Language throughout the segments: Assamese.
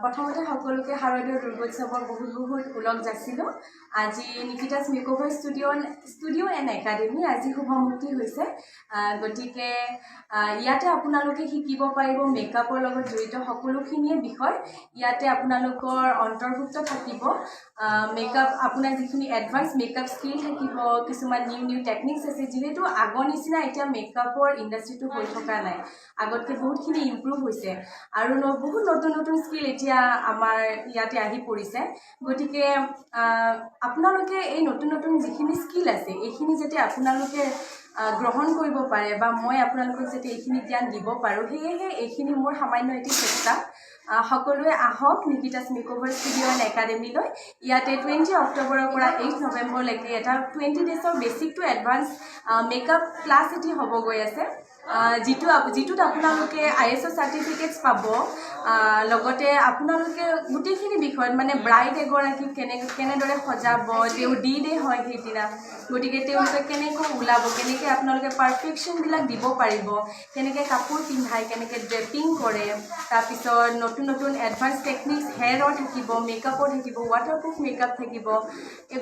প্ৰথমতে সকলোকে শাৰদীয় দুৰ্গোৎসৱৰ বহুত ওলগ যাচিলোঁ। আজি নিকিতাছ মেকঅভাৰ ষ্টুডিঅ' এণ্ড একাডেমি আজি শুভমুক্তি হৈছে। গতিকে ইয়াতে আপোনালোকে শিকিব পাৰিব মেকআপৰ লগত জড়িত সকলোখিনিয়ে বিষয় ইয়াতে আপোনালোকৰ অন্তৰ্ভুক্ত থাকিব। মেকআপ আপোনাৰ যিখিনি এডভান্স মেকআপ স্কিল থাকিব, কিছুমান নিউ টেকনিক্স আছে। যিহেতু আগৰ নিচিনা এতিয়া মেকআপৰ ইণ্ডাষ্ট্ৰিটো হৈ থকা নাই, আগতকৈ বহুতখিনি ইম্প্ৰুভ হৈছে আৰু বহুত নতুন স্কিল এতিয়া আমাৰ ইয়াতে আহি পৰিছে। গতিকে আপোনালোকে এই নতুন যিখিনি স্কিল আছে এইখিনি যাতে আপোনালোকে গ্ৰহণ কৰিব পাৰে বা মই আপোনালোকক যাতে এইখিনি জ্ঞান দিব পাৰোঁ, সেয়েহে এইখিনি মোৰ সামান্য এটি চেষ্টা। সকলোৱে আহক নিকিতাছ মেকঅভাৰ ষ্টুডিঅ' এণ্ড একাডেমিলৈ। ইয়াতে 20 অক্টোবৰৰ পৰা 8 নৱেম্বৰলৈকে এটা 20 ডেজৰ basic to advance makeup class এটি হ'ব গৈ আছে, যিটোত আপোনালোকে ISO চাৰ্টিফিকেটছ পাব। লগতে আপোনালোকে গোটেইখিনি বিষয়ত মানে ব্ৰাইড এগৰাকীক কেনেদৰে সজাব, তেওঁ ডে হয় সেইদিনা, গতিকে তেওঁলোকে কেনেকৈ ওলাব, কেনেকৈ আপোনালোকে পাৰফেকশ্যনবিলাক দিব পাৰিব, কেনেকৈ কাপোৰ পিন্ধায়, কেনেকৈ ড্ৰেপিং কৰে, তাৰপিছত নতুন এডভান্স টেকনিক্স হেয়াৰৰ থাকিব, মেকআপৰ থাকিব, ৱাটাৰপ্ৰুফ মেকআপ থাকিব।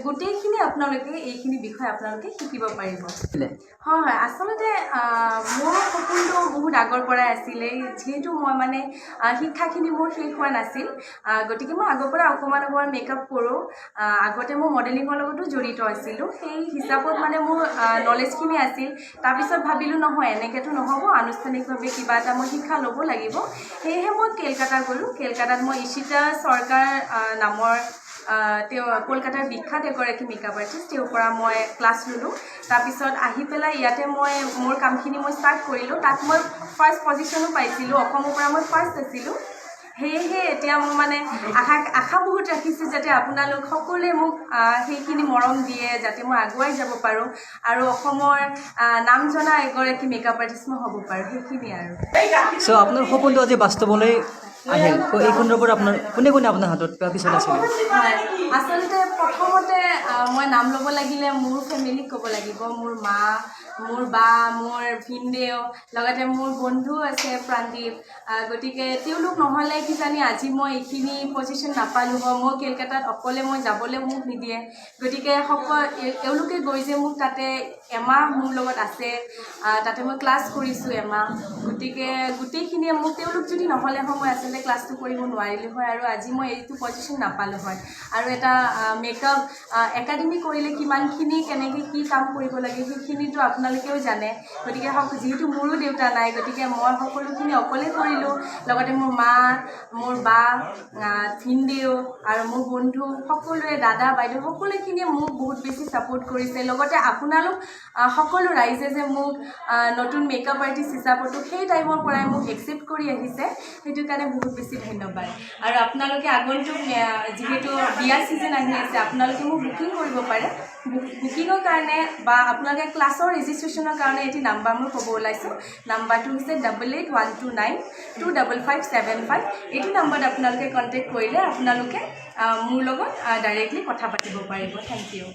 গোটেইখিনি আপোনালোকে এইখিনি বিষয় আপোনালোকে শিকিব পাৰিব। হয়, আচলতে মোৰ সপোনটো বহুত আগৰ পৰাই আছিলে। যিহেতু মই মানে শিক্ষাখিনি মোৰ শেষ হোৱা নাছিল, গতিকে মই আগৰ পৰা অকণমান মেকআপ কৰোঁ। আগতে মই মডেলিঙৰ লগতো জড়িত আছিলোঁ, সেই হিচাপত মানে মোৰ নলেজখিনি আছিল। তাৰপিছত ভাবিলোঁ নহয়, এনেকৈতো নহ'ব, আনুষ্ঠানিকভাৱে কিবা এটা মই শিক্ষা ল'ব লাগিব। সেয়েহে মই কেলকাতা গ'লোঁ। কেলকাতাত মই ইশিতা চৰকাৰ নামৰ তেওঁ কলকাতাৰ বিখ্যাত এগৰাকী মেকআপ আৰ্টিষ্ট, তেওঁৰ পৰা মই ক্লাছ ল'লোঁ। তাৰপিছত আহি পেলাই ইয়াতে মই মোৰ কামখিনি মই ষ্টাৰ্ট কৰিলোঁ। তাত মই ফাৰ্ষ্ট পজিশ্যনো পাইছিলোঁ, অসমৰ পৰা মই ফাৰ্ষ্ট আছিলোঁ। সেয়েহে এতিয়া মই মানে আশা বহুত ৰাখিছোঁ যাতে আপোনালোক সকলোৱে মোক সেইখিনি মৰম দিয়ে, যাতে মই আগুৱাই যাব পাৰোঁ আৰু অসমৰ নাম জনা এগৰাকী মেকআপ আৰ্টিষ্ট মই হ'ব পাৰোঁ, সেইখিনি আৰু। চ' আপোনাৰ সপোনটো আজি বাস্তৱলৈ আহিল, তো এই সন্দৰ্ভত আপোনাৰ কোনে আপোনাৰ হাতত পিছত আছিলে? হয়, আচলতে প্ৰথমতে মই নাম ল'ব লাগিলে মোৰ ফেমিলিক ক'ব লাগিব, মোৰ মা, মোৰ বা, মোৰ ভিনদেউ, লগতে মোৰ বন্ধু আছে প্ৰাণদীপ। গতিকে তেওঁলোক নহ'লে কিজানি আজি মই এইখিনি পজিশ্যন নাপালোঁ হয়। মই কেলকাতাত অকলে মই যাবলৈ মোক নিদিয়ে, গতিকে এওঁলোকে গৈ যে মোক তাতে এমাহ মোৰ লগত আছে, তাতে মই ক্লাছ কৰিছোঁ এমাহ। গতিকে গোটেইখিনিয়ে মোক তেওঁলোক যদি নহ'লে হয় মই আচলতে ক্লাছটো কৰিব নোৱাৰিলোঁ হয় আৰু আজি মই এইটো পজিশ্যন নাপালোঁ হয়। আৰু এটা মেকআপ একাডেমি কৰিলে কিমানখিনি কেনেকৈ কি কাম কৰিব লাগে সেইখিনিতো আপোনালোকেও জানে। গতিকে যিহেতু মোৰো দেউতা নাই, গতিকে মই সকলোখিনি অকলে কৰিলোঁ। লগতে মোৰ মা, মোৰ বা, ভিনদেউ আৰু মোৰ বন্ধু সকলোৱে, দাদা বাইদেউ সকলোখিনিয়ে মোক বহুত বেছি ছাপোৰ্ট কৰিছে। লগতে আপোনালোক সকলো ৰাইজে যে মোক নতুন মেকআপ আৰ্টিষ্ট হিচাপতো সেই টাইমৰ পৰাই মোক একচেপ্ট কৰি আহিছে, সেইটো কাৰণে বহুত বেছি ধন্যবাদ। আৰু আপোনালোকে আগন্তুক যিহেতু বিয়া ছিজন আহি আছে, আপোনালোকে মোক বুকিং কৰিব পাৰে। বুকিঙৰ কাৰণে বা আপোনালোকে ক্লাছৰ ৰেজিষ্ট্ৰেশ্যনৰ কাৰণে এটি নাম্বাৰ মই ক'ব ওলাইছোঁ। নাম্বাৰটো হৈছে 8812925575। এইটো নাম্বাৰত আপোনালোকে কণ্টেক্ট কৰিলে আপোনালোকে মোৰ লগত ডাইৰেক্টলি কথা পাতিব পাৰিব। Thank U.